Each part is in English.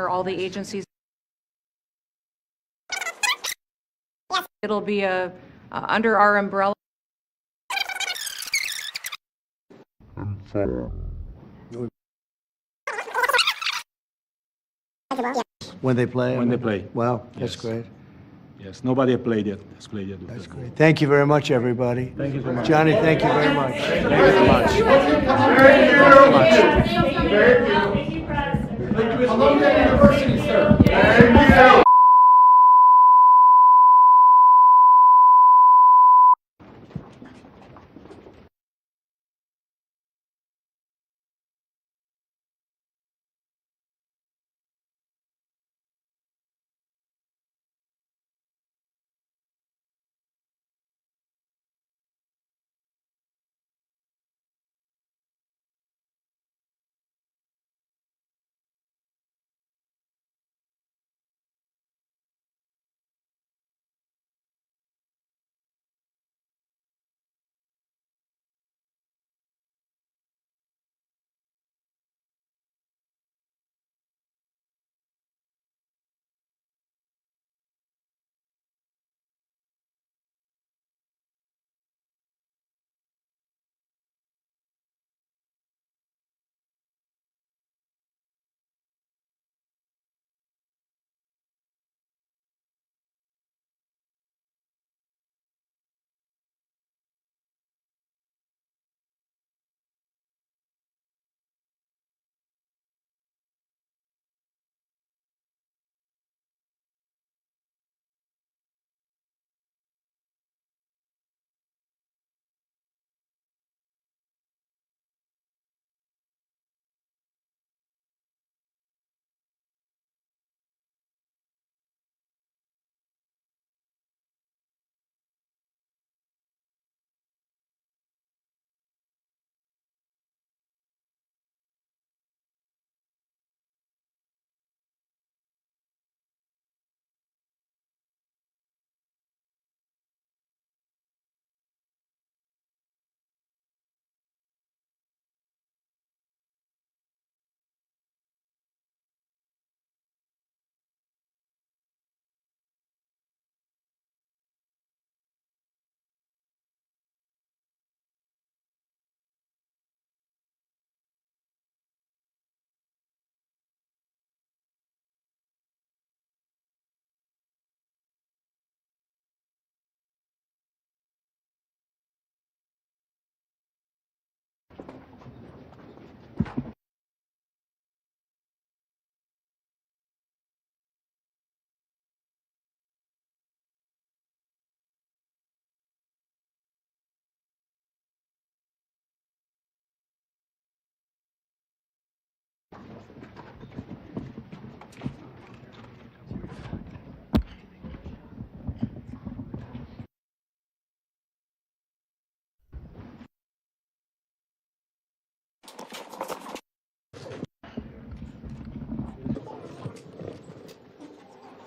all the agencies. It'll be under our umbrella. When they play? When they play. Wow, that's Yes. great. Yes, nobody has played yet. with That's the- great. Thank you very much, everybody. Thank you so much. Johnny, thank you very much. Thank you so much. Columbia University, sir.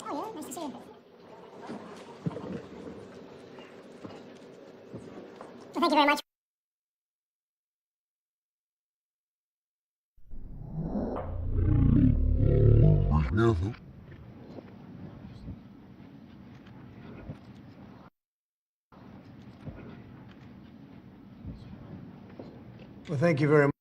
Oh, yeah, nice to see you. Well, thank you very much. Well, thank you very much.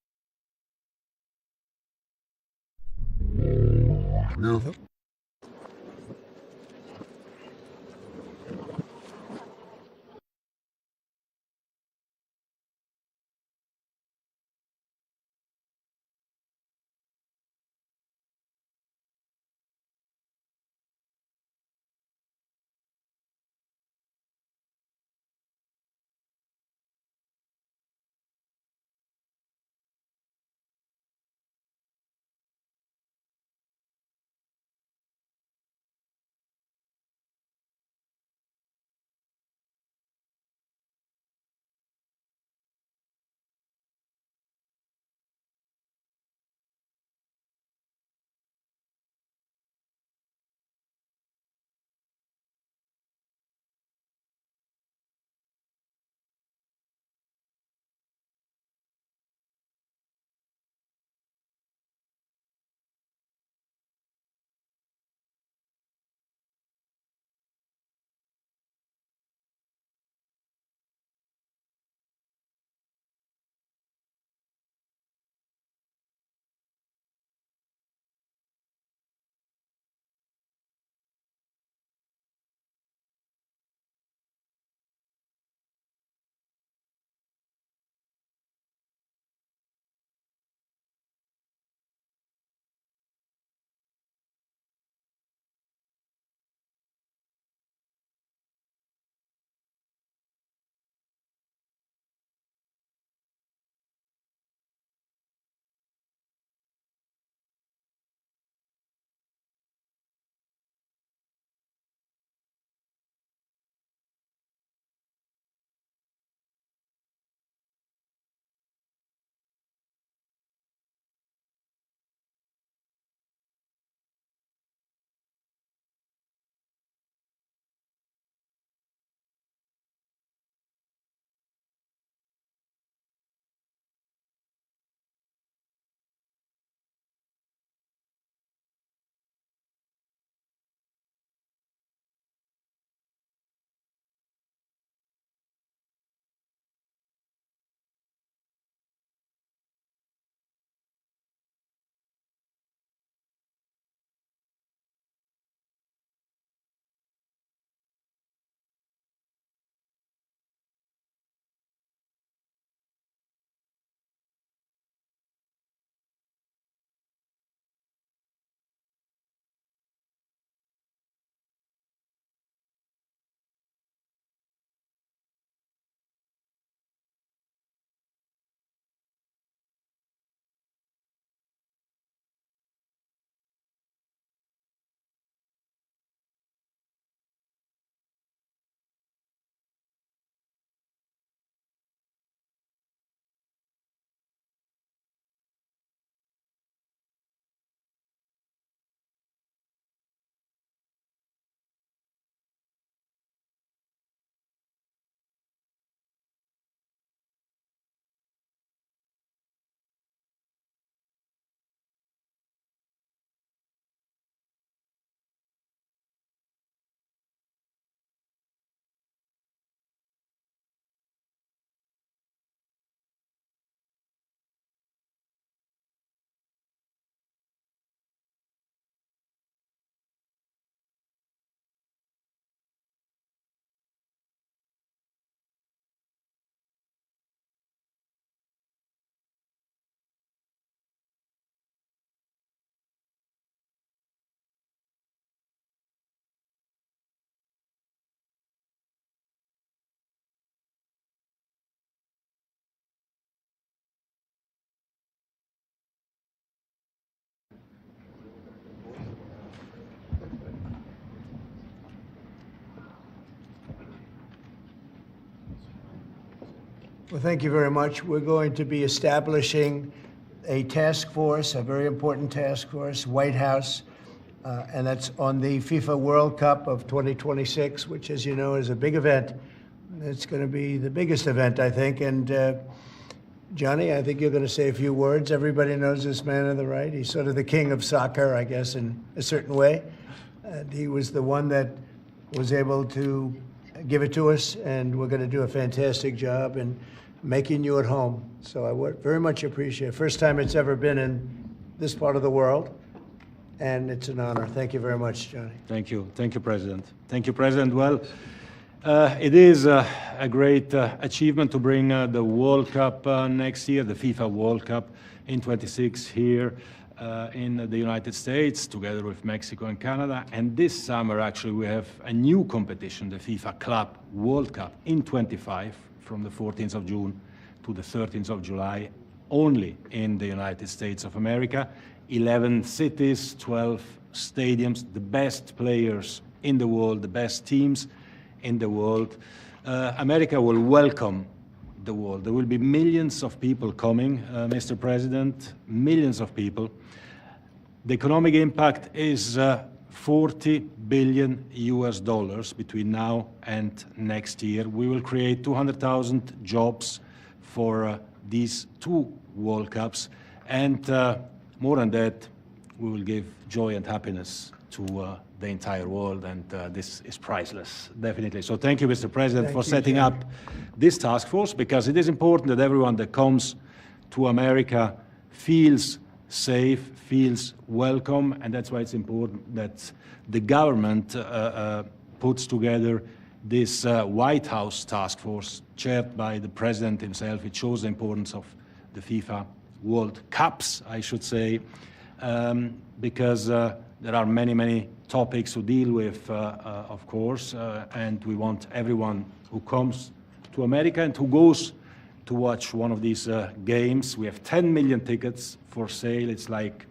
Well, thank you very much. We're going to be establishing a task force, a very important task force, White House, and that's on the FIFA World Cup of 2026, which, as you know, is a big event. It's going to be the biggest event, I think. And Johnny, I think you're going to say a few words. Everybody knows this man on the right. He's sort of the king of soccer, I guess, in a certain way. And he was the one that was able to give it to us, and we're going to do a fantastic job in making you at home. So I would very much appreciate it. First time it's ever been in this part of the world, and it's an honor. Thank you very much, Johnny. Thank you. Thank you, President. Thank you, President. Well, it is a great achievement to bring the World Cup next year, the FIFA World Cup in 26 here in the United States, together with Mexico and Canada. And this summer, actually, we have a new competition, the FIFA Club World Cup in 25, from the 14th of June to the 13th of July, only in the United States of America. 11 cities, 12 stadiums, the best players in the world, the best teams in the world. America will welcome the world. There will be millions of people coming, Mr. President, millions of people. The economic impact is $40 billion between now and next year. We will create 200,000 jobs for these two World Cups, and more than that, we will give joy and happiness to the entire world, and this is priceless, definitely. So thank you, Mr. President, for setting up this task force, because it is important that everyone that comes to America feels safe, feels welcome, and that's why it's important that the government puts together this White House task force chaired by the President himself. It shows the importance of the FIFA World Cups, I should say, because there are many, many topics to deal with, of course, and we want everyone who comes to America and who goes to watch one of these games. We have 10 million tickets for sale. It's like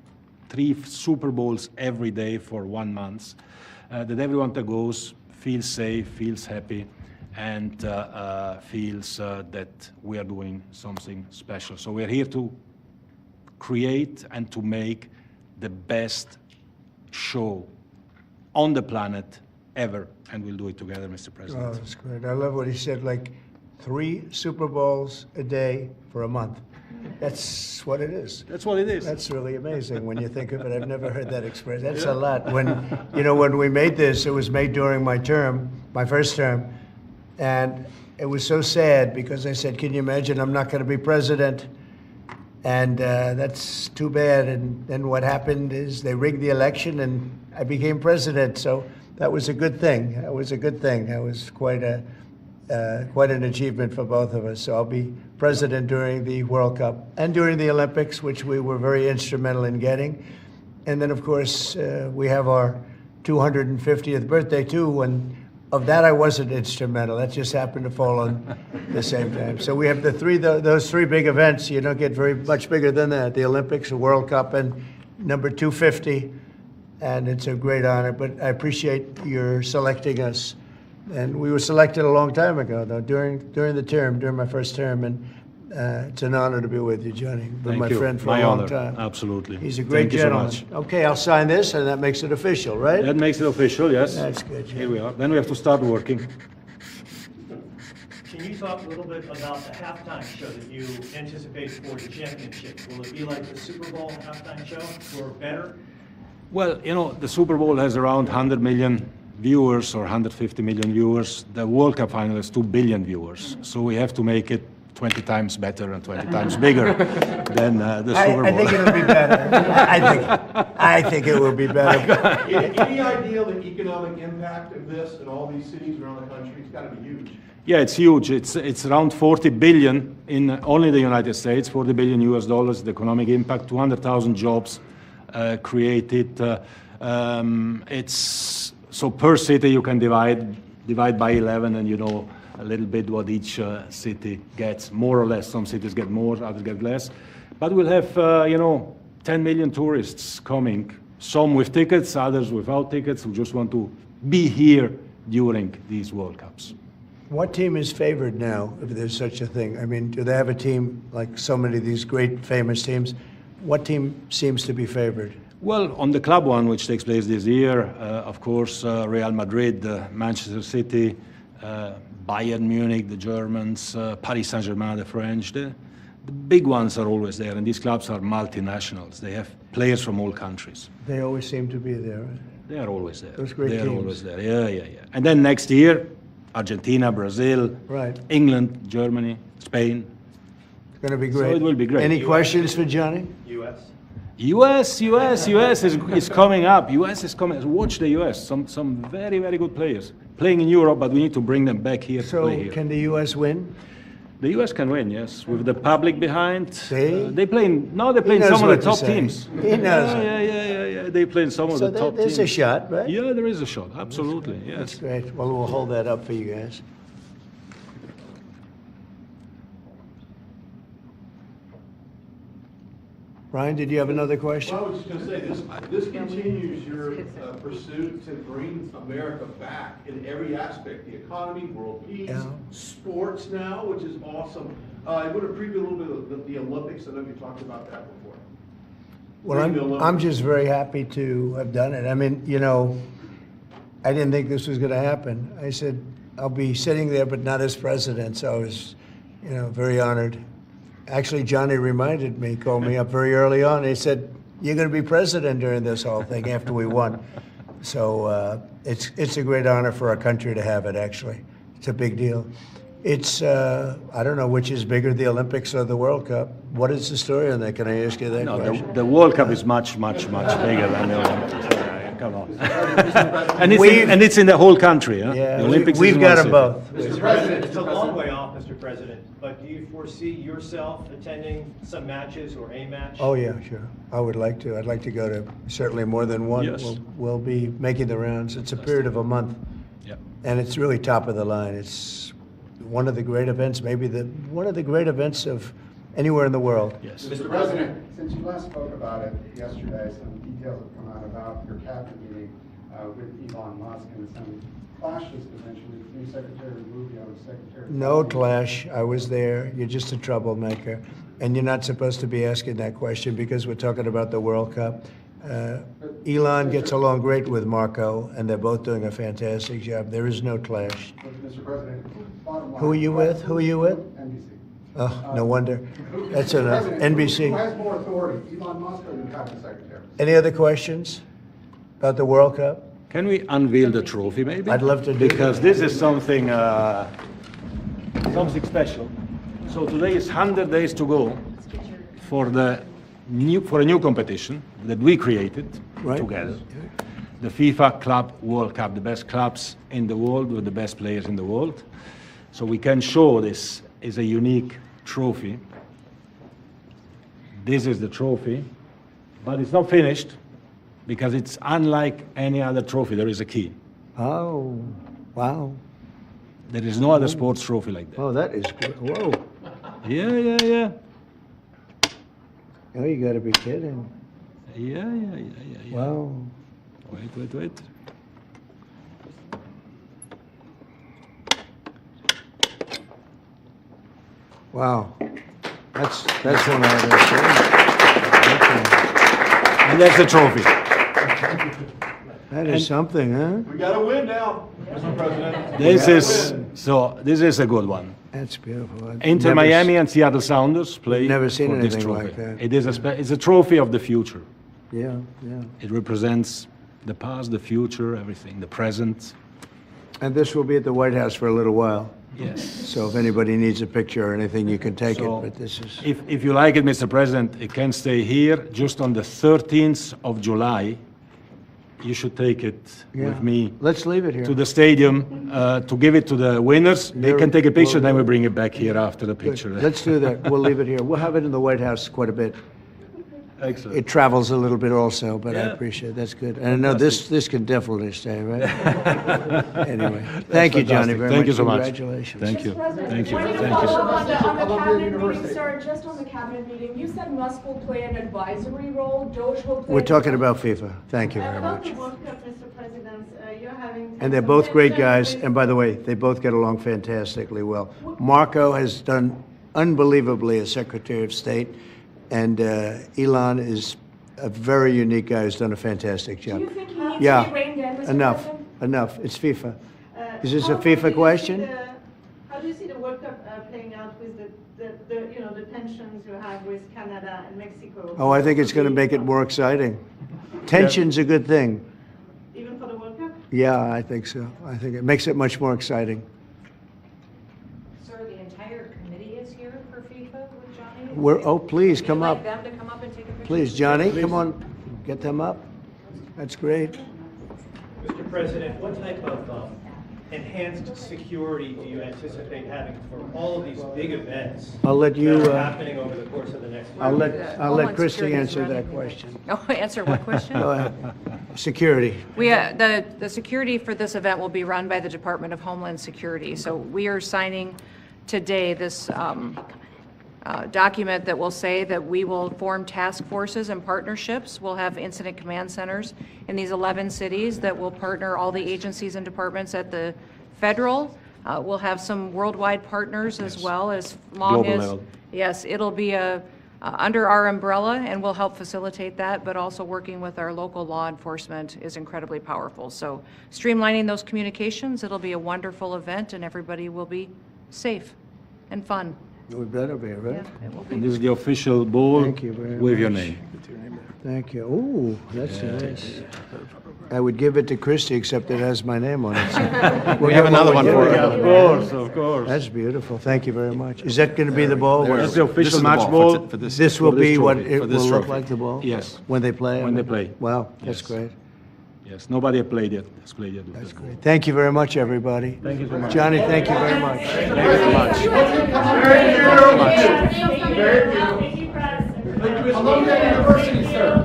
3 Super Bowls every day for 1 month. That everyone that goes feels safe, feels happy, and feels that we are doing something special. So we're here to create and to make the best show on the planet ever, and we'll do it together, Mr. President. Oh, that's great. I love what he said, like 3 Super Bowls a day for a month. That's what it is. That's what it is. That's really amazing when you think of it. I've never heard that expressed. That's a lot. When, you know, when we made this, it was made during my term, my first term, and it was so sad because I said, can you imagine I'm not going to be president? And that's too bad. And then what happened is they rigged the election and I became president. So that was a good thing. That was a good thing. That was quite an achievement for both of us. So I'll be president during the World Cup and during the Olympics, which we were very instrumental in getting. And then, of course, we have our 250th birthday, too, and of that I wasn't instrumental. That just happened to fall on the same time. So we have those 3 big events. You don't get very much bigger than that, the Olympics, the World Cup, and number 250. And it's a great honor, but I appreciate your selecting us. And we were selected a long time ago, though, during the term, during my first term, and it's an honor to be with you, Johnny. You've been my friend for a long time. Absolutely. He's a great gentleman. Thank you so much. Okay, I'll sign this, and that makes it official, right? That makes it official, yes. That's good, Jim. Here we are. Then we have to start working. Can you talk a little bit about the halftime show that you anticipate for the championship? Will it be like the Super Bowl halftime show or better? Well, you know, the Super Bowl has around 100 million viewers or 150 million viewers. The World Cup final has 2 billion viewers. So we have to make it 20 times better and 20 times bigger than the Super Bowl. I think it'll be better. I think it will be better. Any idea the economic impact of this in all these cities around the country? It's got to be huge. Yeah, it's huge. It's around 40 billion in only the United States, 40 billion US dollars, the economic impact, 200,000 jobs created. It's so per city you can divide by 11, and you know a little bit what each city gets, more or less. Some cities get more, others get less. But we'll have, 10 million tourists coming, some with tickets, others without tickets, who just want to be here during these World Cups. What team is favored now, if there's such a thing? I mean, do they have a team like so many of these great famous teams? What team seems to be favored? Well, on the club one, which takes place this year, of course, Real Madrid, Manchester City, Bayern Munich, the Germans, Paris Saint-Germain, the French. The big ones are always there, and these clubs are multinationals. They have players from all countries. They always seem to be there. Right? They are always there. Those great they are teams. always there. Yeah. And then next year, Argentina, Brazil, Right. England, Germany, Spain. It's going to be great. it will be great. Any questions for Johnny? US? US is coming up. US is coming. Watch the US. Some very, very good players playing in Europe, but we need to bring them back here to So play here. can the U.S. win? The US can win, yes, with the public behind. See? They play in some of knows the what to top say. teams. He knows. Yeah. They play in some of So the top there's teams. a shot, right? Yeah, there is a shot. Absolutely, That's yes. great. Well, we'll hold that up for you guys. Brian, did you have another question? Well, I was just gonna say, this continues your pursuit to bring America back in every aspect, the economy, world peace, Yeah. sports now, which is awesome. I want to preview a little bit of the Olympics. I know you talked about that before. Well, I'm just very happy to have done it. I mean, you know, I didn't think this was going to happen. I said, I'll be sitting there, but not as president. So I was, you know, very honored. Actually, Johnny reminded me, called me up very early on. He said, you're going to be president during this whole thing after we won. So it's a great honor for our country to have it, actually. It's a big deal. It's, I don't know which is bigger, the Olympics or the World Cup. What is the story on that? Can I ask you that No, question? the World Cup is much bigger than the Olympics. Come on. and it's in the whole country. Huh? Yeah, the Olympics is we've in got one them city. both. Mr. President, it's a long way off, Mr. President, but do you foresee yourself attending some matches or a match? Oh, yeah, sure. I would like to. I'd like to go to certainly more than one. Yes. We'll be making the rounds. It's a period of a month, Yeah. and it's really top of the line. It's one of the great events, maybe one of the great events of anywhere in the world. Yes. Mr. President, since you last spoke about it yesterday, some details have come out about your cabinet meeting with Elon Musk and some clashes potentially between Secretary Rubio and Secretary. No clash. I was there. You're just a troublemaker, and you're not supposed to be asking that question because we're talking about the World Cup. Elon gets along great with Marco, and they're both doing a fantastic job. There is no clash. But, Mr. President, bottom line. Who are you with? Who are you with? NBC. Oh, no wonder. That's enough. Mr. President, NBC. Who has more authority, Elon Musk or your cabinet secretary? Any other questions about the World Cup? Can we unveil the trophy, maybe? I'd love to do because this is something special. So today is 100 days to go for a new competition that we created Right. together. The FIFA Club World Cup, the best clubs in the world with the best players in the world. So we can show this is a unique trophy. This is the trophy, but it's not finished because it's unlike any other trophy. There is a key. Oh, wow. There is no other sports trophy like that. Oh, that is good. Whoa. Yeah. Oh, you got to be kidding. Yeah. Wow. Wait. Wow. That's one of those. And that's the trophy. That is something, huh? We got to win now, Mr. President. This is a good one. That's beautiful. I've Inter never Miami and Seattle Sounders play Never seen for this anything trophy. like that. It is it's a trophy of the future. Yeah. It represents the past, the future, everything, the present. And this will be at the White House for a little while. Yes. So if anybody needs a picture or anything, you can take So, it. But this is. If you like it, Mr. President, it can stay here just on the 13th of July. You should take it with me Let's leave it here. to the stadium to give it to the winners. They You're- can take a picture, well, then we bring it back here after the Good. picture. Let's do that. We'll leave it here. We'll have it in the White House quite a bit. Excellent. It travels a little bit also, but I Yeah. appreciate it. That's good. And I know this can definitely stay, right? Anyway, thank you, Johnny, fantastic. very Thank much. you so much. Congratulations. Thank you. Thank you. When you Thank follow you. up on the Columbia cabinet meeting, University. sir, just on the cabinet meeting, you said Musk will play an advisory role, Doge will play. We're talking about FIFA. Thank you very About much. the World Cup, Mr. President, you And they're both great guys. And by the way, they both get along fantastically well. Marco has done unbelievably as Secretary of State, and Elon is a very unique guy who's done a fantastic job. Do you think he needs to Yeah, be reined in, Mr. enough, President? enough. It's FIFA. Is this a How do FIFA you question? see how do you see the World Cup playing out with the tensions you have with Canada and Mexico? Oh, I think it's going to make it more exciting. Tension's a good thing. Even for the World Cup? Yeah, I think so. I think it makes it much more exciting. Sir, the entire committee is here for FIFA with Johnny? Please, Would come you up. like them to come up and take a picture? Please, Johnny, come on, get them up. That's great. Mr. President, what type of enhanced security do you anticipate having for all of these big events I'll let you, that are happening over the course of the next year? I'll let Homeland Christie Security is answer that running. question. Oh, answer what question? Go ahead. Security. The security for this event will be run by the Department of Homeland Security. So we are signing today this document that will say that we will form task forces and partnerships. We'll have incident command centers in these 11 cities that will partner all the agencies and departments at the federal. We'll have some worldwide partners as well, as long Global as, level. yes, it'll be under our umbrella, and we'll help facilitate that, but also working with our local law enforcement is incredibly powerful. So streamlining those communications, it'll be a wonderful event, and everybody will be safe and fun. We better be, right? Yeah, it will be. And this is the official ball Thank you very with your much. name. Thank you. Ooh, that's nice. I would give it to Christie, except it has my name on it. So We have another one for Of her. course, of course. That's beautiful. Thank you very much. Is that going to be the ball? That's the This official is the match ball ball. for this. This will for this be what trophy, it for will this look trophy. like, the ball? Yes. When they play? When they play. Wow, that's Yes. great. Yes, nobody has played yet. Has played yet. That's great. Thank you very much, everybody. Thank you so much. Johnny, thank you very much. Thank you, Columbia University, sir.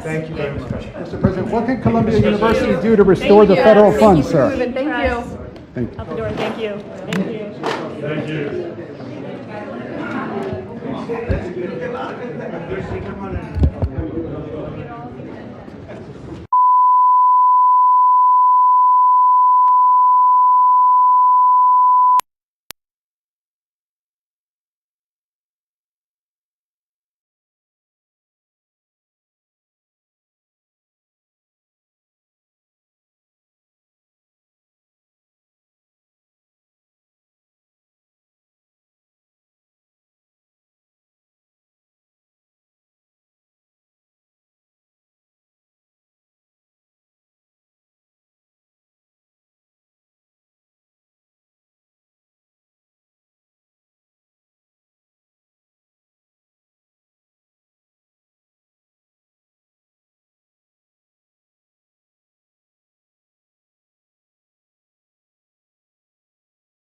Thank you very much. Mr. President, what can Columbia University do to restore the federal funds, sir? Thank you. Out the door, thank you. Thank you. Come on in.